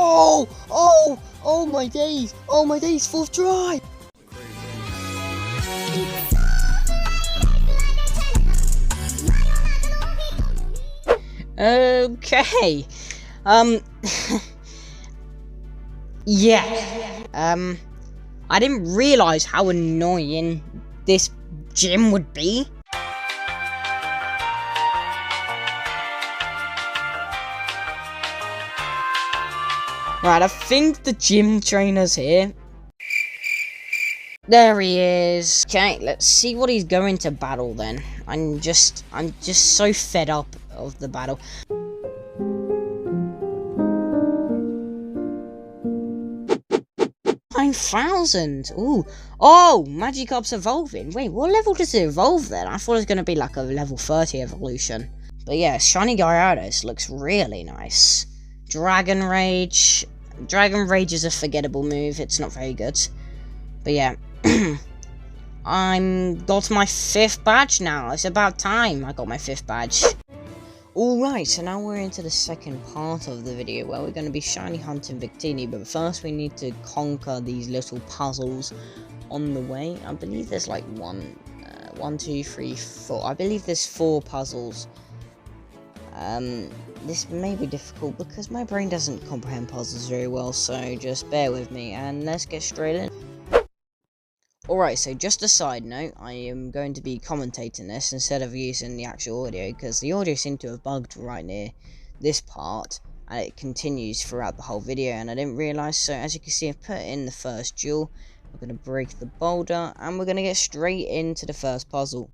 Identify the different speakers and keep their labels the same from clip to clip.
Speaker 1: Oh! Oh! Oh my days! Oh my days! Fourth try! Okay. Yeah. I didn't realize how annoying this gym would be. Right, I think the gym trainer's here. There he is. Okay, let's see what he's going to battle then. I'm just so fed up of the battle. 9,000. Ooh. Oh, Magikarp's evolving. Wait, what level does it evolve then? I thought it was going to be like a level 30 evolution. But yeah, Shiny Gyarados looks really nice. Dragon Rage. Dragon Rage is a forgettable move. It's not very good. But yeah. I'm got my 5th badge now. It's about time I got my 5th badge. Alright, so now we're into the second part of the video where we're going to be shiny hunting Victini, but first we need to conquer these little puzzles on the way. I believe there's like 1, 2, 3, 4. I believe there's 4 puzzles. This may be difficult because my brain doesn't comprehend puzzles very well, so just bear with me and let's get straight in. Alright, so just a side note, I am going to be commentating this instead of using the actual audio, because the audio seemed to have bugged right near this part, and it continues throughout the whole video, and I didn't realise. So as you can see, I've put in the first duel. We're going to break the boulder, and we're going to get straight into the first puzzle.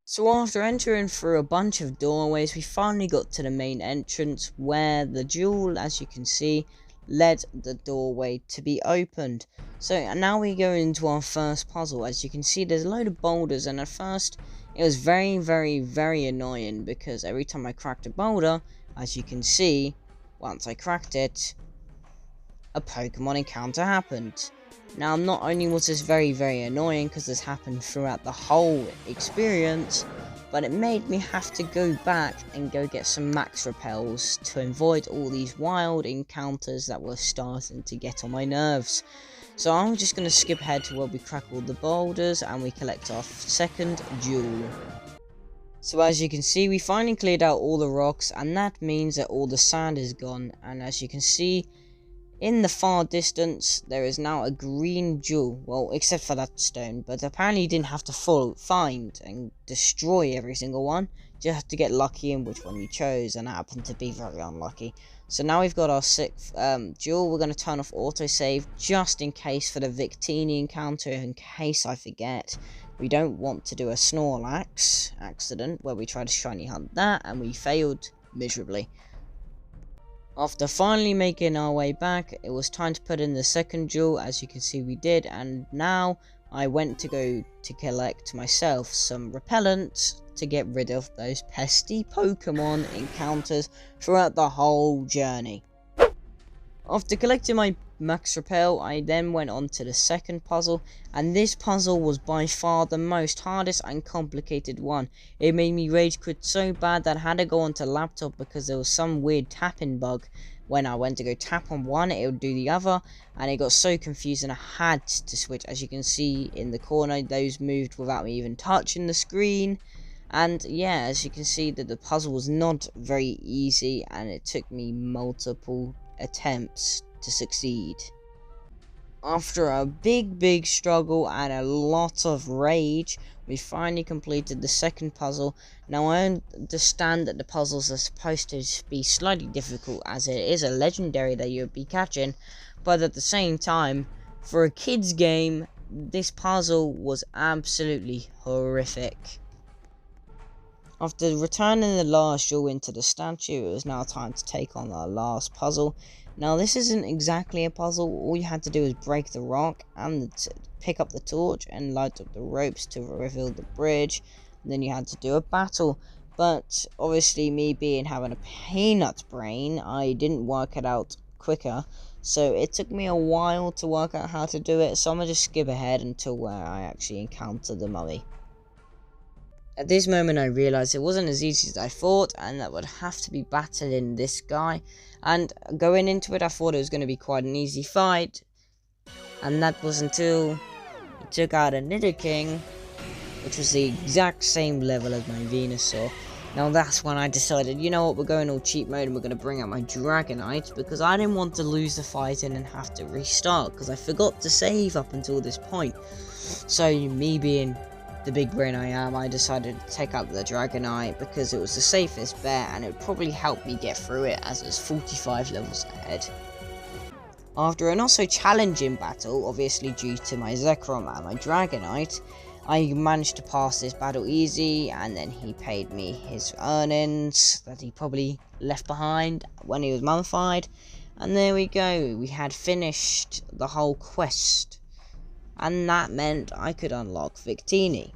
Speaker 1: So after entering through a bunch of doorways, we finally got to the main entrance, where the duel, as you can see, led the doorway to be opened. So now we go into our first puzzle. As you can see, there's a load of boulders, and at first it was very annoying because every time I cracked a boulder, as you can see, once I cracked it, a Pokemon encounter happened. Now not only was this very annoying because this happened throughout the whole experience, but it made me have to go back and go get some max repels to avoid all these wild encounters that were starting to get on my nerves. So I'm just going to skip ahead to where we crack all the boulders and we collect our second duel. So as you can see, we finally cleared out all the rocks, and that means that all the sand is gone, and as you can see, in the far distance, there is now a green jewel. Well, except for that stone, but apparently you didn't have to find and destroy every single one. You just have to get lucky in which one you chose, and I happened to be very unlucky. So now we've got our 6th jewel. We're going to turn off autosave just in case for the Victini encounter, in case I forget. We don't want to do a Snorlax accident where we tried to shiny hunt that and we failed miserably. After finally making our way back, it was time to put in the second jewel. As you can see, we did, and now I went to go to collect myself some repellent to get rid of those pesky Pokemon encounters throughout the whole journey. After collecting my max repel, I then went on to the second puzzle, and this puzzle was by far the most hardest and complicated one. It made me rage quit so bad that I had to go onto laptop because there was some weird tapping bug. When I went to go tap on one, it would do the other, and it got so confusing I had to switch. As you can see in the corner, those moved without me even touching the screen. And yeah, as you can see, that the puzzle was not very easy, and it took me multiple attempts to succeed. After a big struggle and a lot of rage, we finally completed the second puzzle. Now I understand that the puzzles are supposed to be slightly difficult as it is a legendary that you'll be catching, but at the same time, for a kids game, this puzzle was absolutely horrific. After returning the last jewel into the statue, it was now time to take on our last puzzle. Now this isn't exactly a puzzle. All you had to do was break the rock and pick up the torch and light up the ropes to reveal the bridge. And then you had to do a battle. But obviously, me having a peanut brain, I didn't work it out quicker. So it took me a while to work out how to do it. So I'm going to just skip ahead until where I actually encounter the mummy. At this moment I realised it wasn't as easy as I thought, and that would have to be battling this guy. And going into it I thought it was going to be quite an easy fight, and that was until he took out a Nidoking, which was the exact same level as my Venusaur. Now that's when I decided, you know what, we're going all cheat mode and we're going to bring out my Dragonite, because I didn't want to lose the fight and then have to restart, because I forgot to save up until this point. So me being the big brain I am, I decided to take out the Dragonite because it was the safest bet and it would probably help me get through it, as it was 45 levels ahead. After a not so challenging battle, obviously due to my Zekrom and my Dragonite, I managed to pass this battle easy, and then he paid me his earnings that he probably left behind when he was mummified. And there we go, we had finished the whole quest, and that meant I could unlock Victini.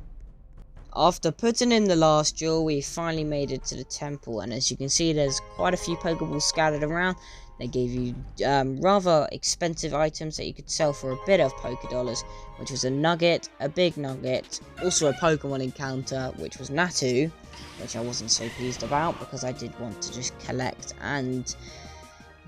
Speaker 1: After putting in the last jewel, we finally made it to the temple, and as you can see there's quite a few Pokeballs scattered around. They gave you rather expensive items that you could sell for a bit of Pokedollars, which was a nugget, a big nugget, also a Pokemon encounter, which was Natu, which I wasn't so pleased about because I did want to just collect and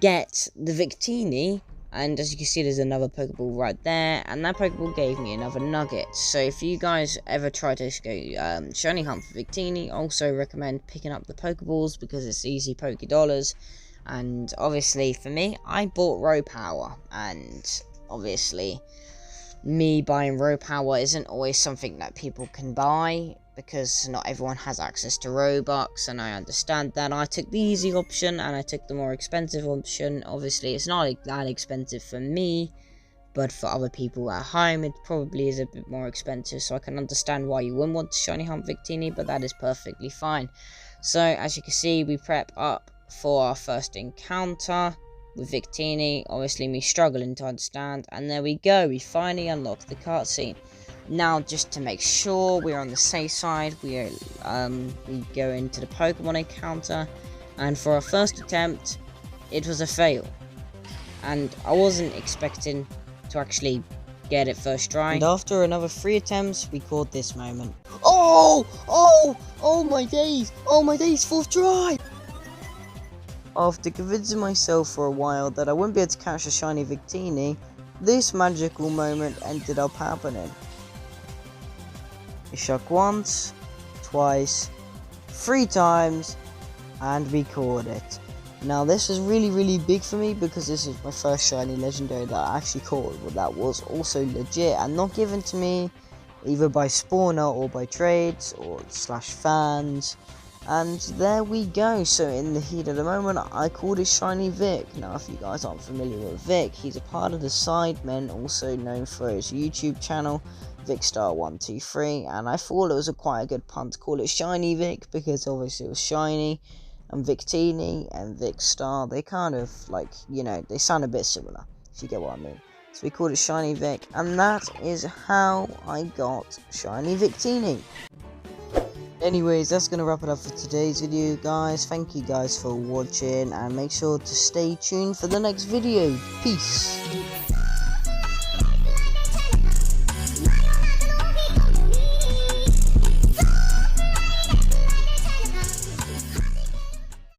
Speaker 1: get the Victini. And as you can see, there's another Pokeball right there, and that Pokeball gave me another nugget. So if you guys ever try to go shiny hunt for Victini, also recommend picking up the Pokeballs because it's easy Pokedollars. And obviously for me, I bought Row Power, and obviously me buying Row Power isn't always something that people can buy, because not everyone has access to Robux, and I understand that. I took the easy option and I took the more expensive option. Obviously it's not that expensive for me, but for other people at home it probably is a bit more expensive, so I can understand why you wouldn't want to shiny hunt Victini, but that is perfectly fine. So as you can see, we prep up for our first encounter with Victini, obviously me struggling to understand, and there we go, we finally unlocked the cutscene. Now, just to make sure we're on the safe side, we go into the Pokemon encounter, and for our first attempt, it was a fail. And I wasn't expecting to actually get it first try. And after another 3 attempts, we caught this moment. Oh my days, 4th try! After convincing myself for a while that I wouldn't be able to catch a shiny Victini, this magical moment ended up happening. It shook once, twice, 3 times, and we caught it. Now this was really big for me because this is my first shiny legendary that I actually caught, but that was also legit and not given to me either by spawner or by trades or /fans. And there we go. So in the heat of the moment, I called it Shiny Vic. Now if you guys aren't familiar with Vic, he's a part of the Sidemen, also known for his YouTube channel Vicstar123, and I thought it was quite a good pun to call it Shiny Vic because obviously it was shiny, and Victini and Vicstar, they kind of like, you know, they sound a bit similar, if you get what I mean. So we called it Shiny Vic, and that is how I got Shiny Victini. Anyways, that's going to wrap it up for today's video, guys. Thank you guys for watching, and make sure to stay tuned for the next video. Peace.